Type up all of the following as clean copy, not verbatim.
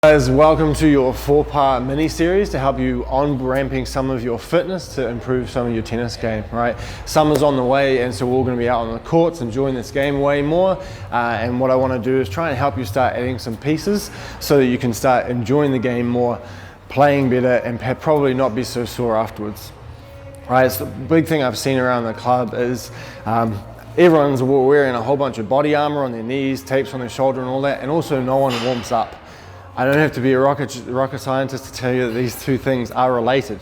Guys, welcome to your 4-part mini series to help you on ramping some of your fitness to improve some of your tennis game, right? Summer's on the way, and so we're all going to be out on the courts enjoying this game way more. And what I want to do is try and help you start adding some pieces so that you can start enjoying the game more, playing better, and probably not be so sore afterwards. Right? It's the big thing I've seen around the club is everyone's wearing a whole bunch of body armor on their knees, tapes on their shoulder, and all that, and also no one warms up. I don't have to be a rocket scientist to tell you that these two things are related.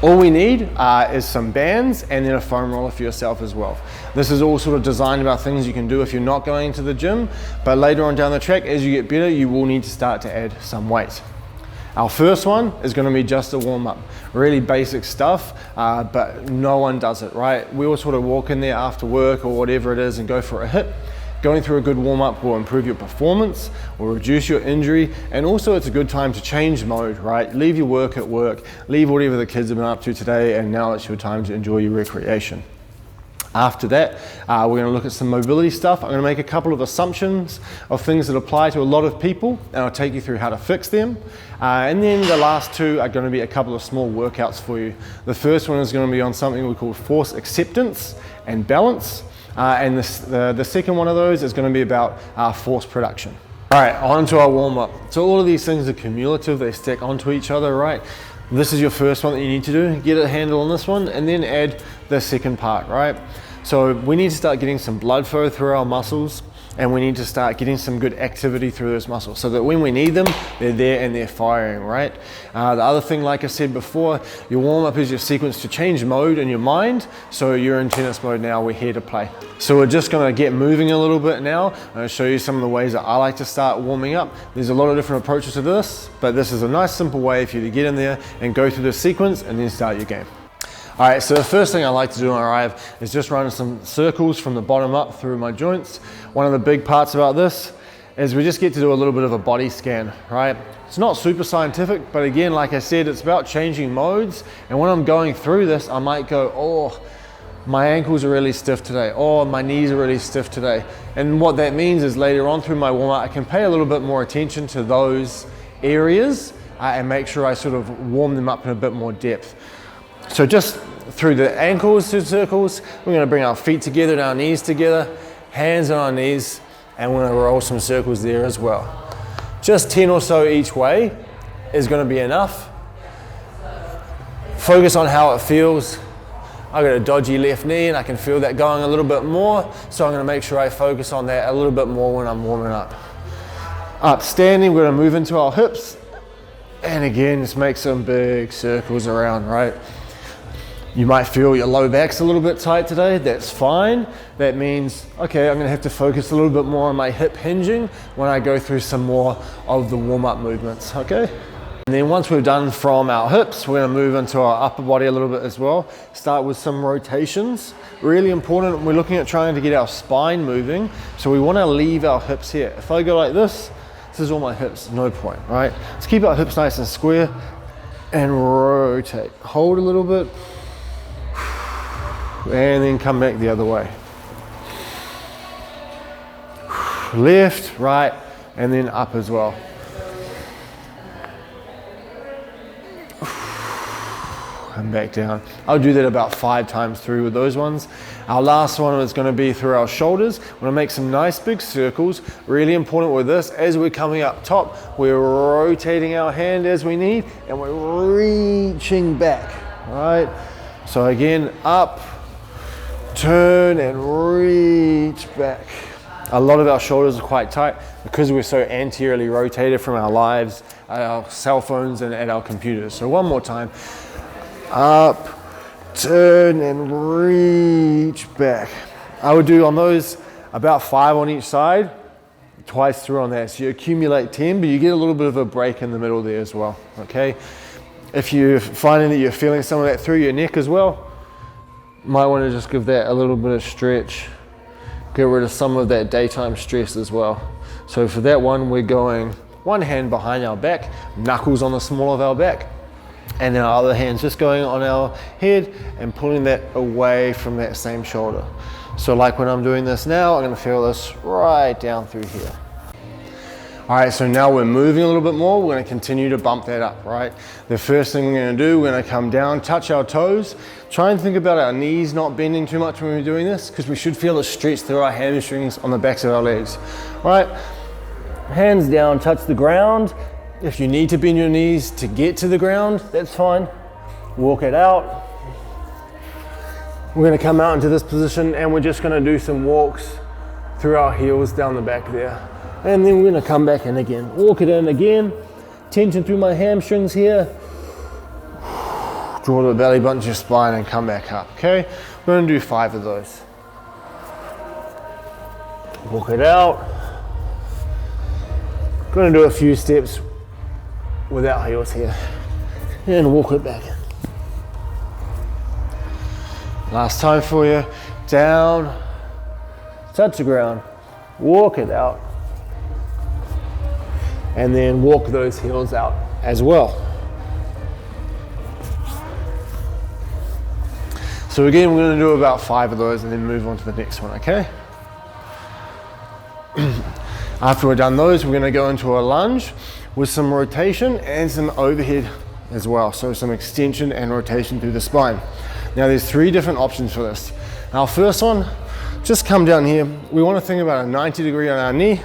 All we need is some bands and then a foam roller for yourself as well. This is all sort of designed about things you can do if you're not going to the gym, but later on down the track, as you get better, you will need to start to add some weight. Our first one is going to be just a warm-up. Really basic stuff, but no one does it, right? We all sort of walk in there after work or whatever it is and go for a hit. Going through a good warm-up will improve your performance, will reduce your injury, and also it's a good time to change mode, right? Leave your work at work, leave whatever the kids have been up to today, and now it's your time to enjoy your recreation. After that, we're going to look at some mobility stuff. I'm going to make a couple of assumptions of things that apply to a lot of people, and I'll take you through how to fix them. And then the last two are going to be a couple of small workouts for you. The first one is going to be on something we call force acceptance and balance. And the second one of those is going to be about force production. All right, on to our warm-up. So all of these things are cumulative, they stack onto each other, right? This is your first one that you need to do. Get a handle on this one and then add the second part, right? So we need to start getting some blood flow through our muscles, and we need to start getting some good activity through those muscles so that when we need them, they're there and they're firing, right? The other thing, like I said before, your warm-up is your sequence to change mode in your mind. So you're in tennis mode now, we're here to play. So we're just gonna get moving a little bit now. I'm gonna show you some of the ways that I like to start warming up. There's a lot of different approaches to this, but this is a nice simple way for you to get in there and go through the sequence and then start your game. All right, so the first thing I like to do when I arrive is just run some circles from the bottom up through my joints. One of the big parts about this is we just get to do a little bit of a body scan, right? It's not super scientific, but again, like I said, it's about changing modes. And when I'm going through this, I might go, oh, my ankles are really stiff today. Oh, my knees are really stiff today. And what that means is later on through my warm-up, I can pay a little bit more attention to those areas and make sure I sort of warm them up in a bit more depth. So just through the ankles, 2 circles, we're going to bring our feet together and our knees together, hands on our knees, and we're going to roll some circles there as well. Just 10 or so each way is going to be enough. Focus on how it feels. I've got a dodgy left knee and I can feel that going a little bit more, so I'm going to make sure I focus on that a little bit more when I'm warming up. Up standing, we're going to move into our hips, and again, just make some big circles around, right? You might feel your low back's a little bit tight today, that's fine. That means, okay, I'm gonna have to focus a little bit more on my hip hinging when I go through some more of the warm-up movements, okay? And then once we're done from our hips, we're gonna move into our upper body a little bit as well. Start with some rotations. Really important, we're looking at trying to get our spine moving, so we wanna leave our hips here. If I go like this is all my hips, no point, right? Let's keep our hips nice and square and rotate. Hold a little bit, and then come back the other way. Left, right, and then up as well. And back down. I'll do that about 5 times through with those ones. Our last one is going to be through our shoulders. We're going to make some nice big circles. Really important with this, as we're coming up top, we're rotating our hand as we need, and we're reaching back, right? So again, up, turn and reach back. A lot of our shoulders are quite tight because we're so anteriorly rotated from our lives, our cell phones and our computers. So one more time. Up, turn and reach back. I would do on those about 5 on each side, twice through on that. So you accumulate 10, but you get a little bit of a break in the middle there as well, okay? If you're finding that you're feeling some of that through your neck as well, might want to just give that a little bit of stretch, get rid of some of that daytime stress as well. So for that one, we're going one hand behind our back, knuckles on the small of our back, and then our other hand's just going on our head and pulling that away from that same shoulder. So like when I'm doing this now, I'm going to feel this right down through here. All right, so now we're moving a little bit more. We're gonna continue to bump that up, right? The first thing we're gonna do, we're gonna come down, touch our toes. Try and think about our knees not bending too much when we're doing this, because we should feel it stretch through our hamstrings on the backs of our legs. All right, hands down, touch the ground. If you need to bend your knees to get to the ground, that's fine. Walk it out. We're gonna come out into this position and we're just gonna do some walks through our heels down the back there. And then we're gonna come back in again. Walk it in again. Tension through my hamstrings here. Draw the belly button to your spine and come back up, okay? We're gonna do 5 of those. Walk it out. Gonna do a few steps without heels here. And walk it back in. Last time for you. Down, touch the ground, walk it out. And then walk those heels out as well. So again, we're gonna do about 5 of those and then move on to the next one, okay? After we're done those, we're gonna go into a lunge with some rotation and some overhead as well. So some extension and rotation through the spine. Now there's 3 different options for this. Our first one, just come down here. We wanna think about a 90 degree on our knee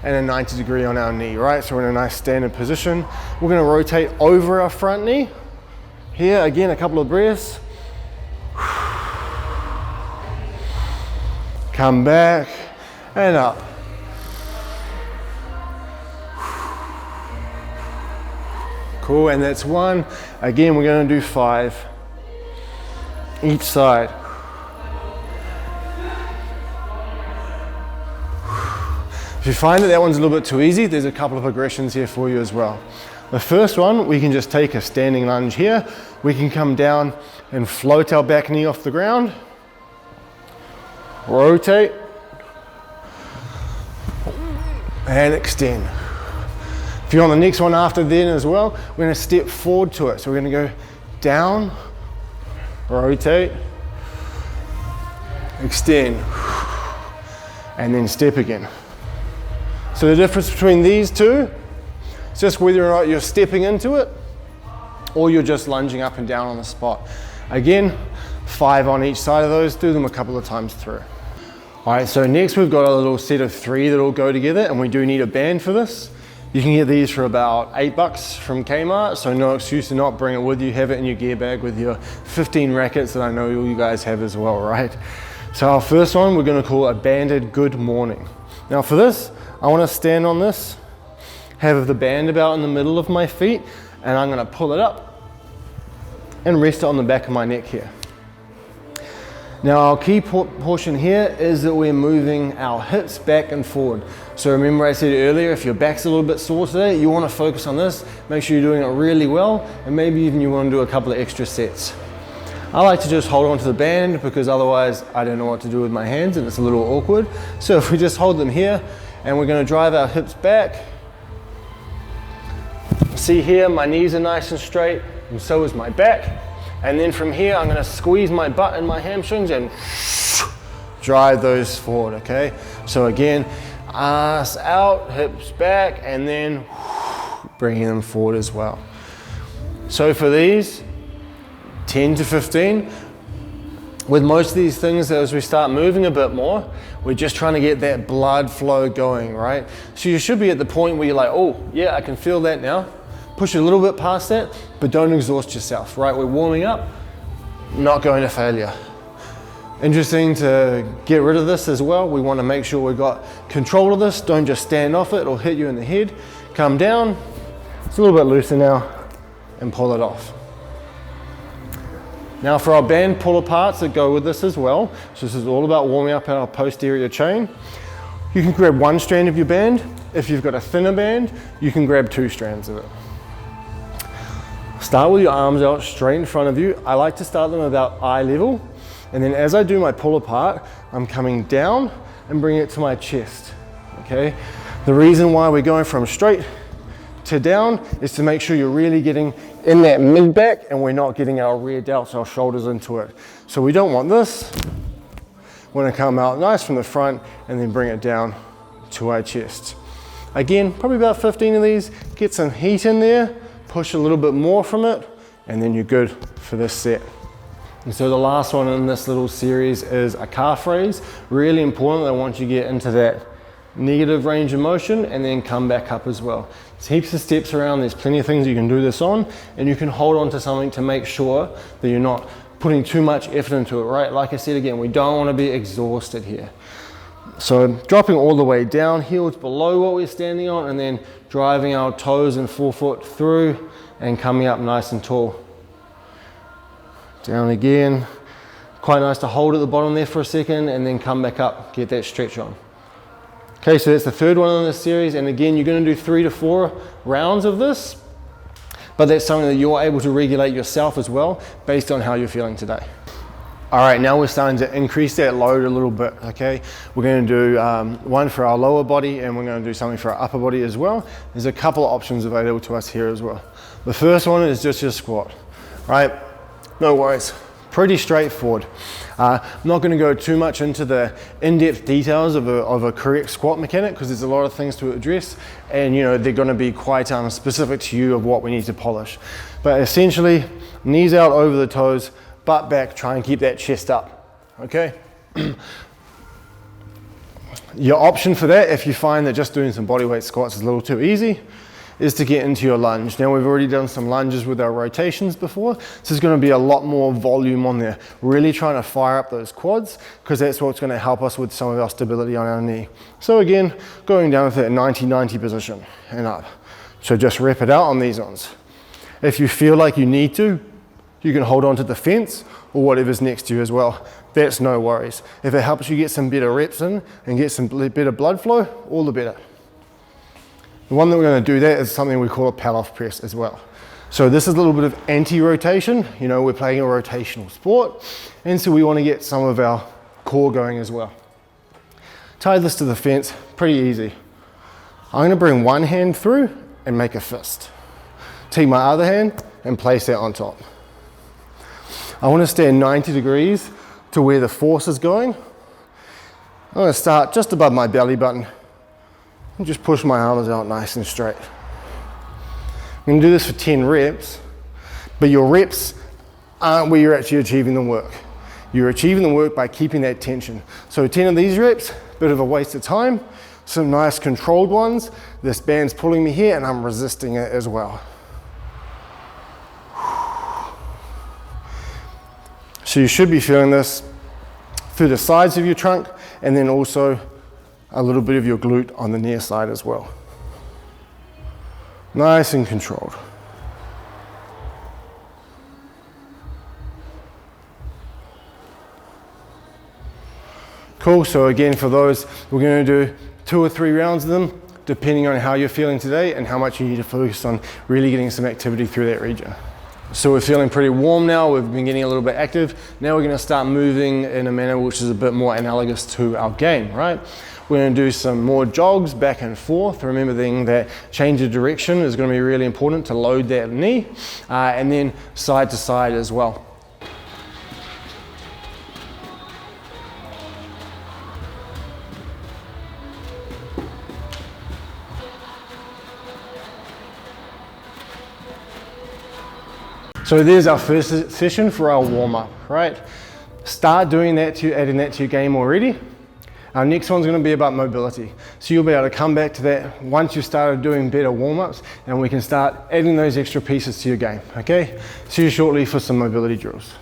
and a 90 degree on our knee, right? So we're in a nice standard position. We're gonna rotate over our front knee. Here, again, a couple of breaths. Come back and up. Cool, and that's 1. Again, we're gonna do 5 each side. If you find that that one's a little bit too easy, there's a couple of progressions here for you as well. The first one, we can just take a standing lunge here. We can come down and float our back knee off the ground. Rotate. And extend. If you're on the next one after then as well, we're gonna step forward to it. So we're gonna go down, rotate, extend, and then step again. So the difference between these two is just whether or not you're stepping into it or you're just lunging up and down on the spot. Again, 5 on each side of those, do them a couple of times through. All right, so next we've got a little set of 3 that all go together, and we do need a band for this. You can get these for about $8 from Kmart, so no excuse to not bring it with you. Have it in your gear bag with your 15 rackets that I know you guys have as well, right? So our first one we're gonna call a banded good morning. Now for this, I wanna stand on this, have the band about in the middle of my feet, and I'm gonna pull it up and rest it on the back of my neck here. Now our key portion here is that we're moving our hips back and forward. So remember I said earlier, if your back's a little bit sore today, you wanna focus on this, make sure you're doing it really well, and maybe even you wanna do a couple of extra sets. I like to just hold on to the band because otherwise I don't know what to do with my hands and it's a little awkward. So if we just hold them here and we're gonna drive our hips back. See here, my knees are nice and straight and so is my back. And then from here, I'm gonna squeeze my butt and my hamstrings and drive those forward, okay? So again, ass out, hips back, and then bringing them forward as well. So for these, 10 to 15. With most of these things, as we start moving a bit more, we're just trying to get that blood flow going, right? So you should be at the point where you're like, oh, yeah, I can feel that now. Push a little bit past that, but don't exhaust yourself, right? We're warming up, not going to failure. Interesting to get rid of this as well. We want to make sure we've got control of this. Don't just stand off it or hit you in the head. Come down, it's a little bit looser now, and pull it off. Now for our band pull aparts that go with this as well, so this is all about warming up our posterior chain. You can grab 1 strand of your band. If you've got a thinner band, you can grab 2 strands of it. Start with your arms out straight in front of you. I like to start them about eye level. And then as I do my pull apart, I'm coming down and bringing it to my chest, okay? The reason why we're going from straight to down is to make sure you're really getting in that mid back and we're not getting our rear delts, our shoulders into it. So we don't want this. We want to come out nice from the front and then bring it down to our chest. Again, probably about 15 of these. Get some heat in there, push a little bit more from it, and then you're good for this set. And so the last one in this little series is a calf raise. Really important. I want you to get into that negative range of motion and then come back up as well. There's heaps of steps around. There's plenty of things you can do this on, and you can hold on to something to make sure that you're not putting too much effort into it, right? Like I said again, we don't want to be exhausted here. So dropping all the way down, heels below what we're standing on, and then driving our toes and forefoot through and coming up nice and tall. Down again. Quite nice to hold at the bottom there for a second and then come back up, get that stretch on. Okay, so that's the third one in this series, and again, you're going to do 3 to 4 rounds of this, but that's something that you're able to regulate yourself as well based on how you're feeling today. All right, now we're starting to increase that load a little bit, okay? We're going to do one for our lower body, and we're going to do something for our upper body as well. There's a couple of options available to us here as well. The first one is just your squat, right? No worries, pretty straightforward. I'm not going to go too much into the in-depth details of a correct squat mechanic because there's a lot of things to address, and you know they're going to be quite specific to you of what we need to polish. But essentially, knees out over the toes, butt back, try and keep that chest up, okay? Your option for that, if you find that just doing some bodyweight squats is a little too easy, is to get into your lunge. Now we've already done some lunges with our rotations before. This is going to be a lot more volume on there. Really trying to fire up those quads because that's what's going to help us with some of our stability on our knee. So again, going down to that 90-90 position and up. So just rep it out on these ones. If you feel like you need to, you can hold on to the fence or whatever's next to you as well. That's no worries. If it helps you get some better reps in and get some better blood flow, all the better. The one that we're going to do that is something we call a pal-off press as well. So this is a little bit of anti-rotation. You know, we're playing a rotational sport, and so we want to get some of our core going as well. Tie this to the fence, pretty easy. I'm going to bring one hand through and make a fist. Take my other hand and place that on top. I want to stand 90 degrees to where the force is going. I'm going to start just above my belly button and just push my arms out nice and straight. I'm going to do this for 10 reps, but your reps aren't where you're actually achieving the work. You're achieving the work by keeping that tension. So 10 of these reps, bit of a waste of time. Some nice controlled ones. This band's pulling me here and I'm resisting it as well. So you should be feeling this through the sides of your trunk and then also a little bit of your glute on the near side as well. Nice and controlled. Cool, so again for those, we're going to do 2 or 3 rounds of them, depending on how you're feeling today and how much you need to focus on really getting some activity through that region. So we're feeling pretty warm now, we've been getting a little bit active. Now we're going to start moving in a manner which is a bit more analogous to our game, right? We're going to do some more jogs back and forth. Remember that change of direction is going to be really important to load that knee, and then side to side as well. So there's our first session for our warm-up, right? Start doing that, adding that to your game already. Our next one's going to be about mobility. So you'll be able to come back to that once you've started doing better warm-ups, and we can start adding those extra pieces to your game, okay? See you shortly for some mobility drills.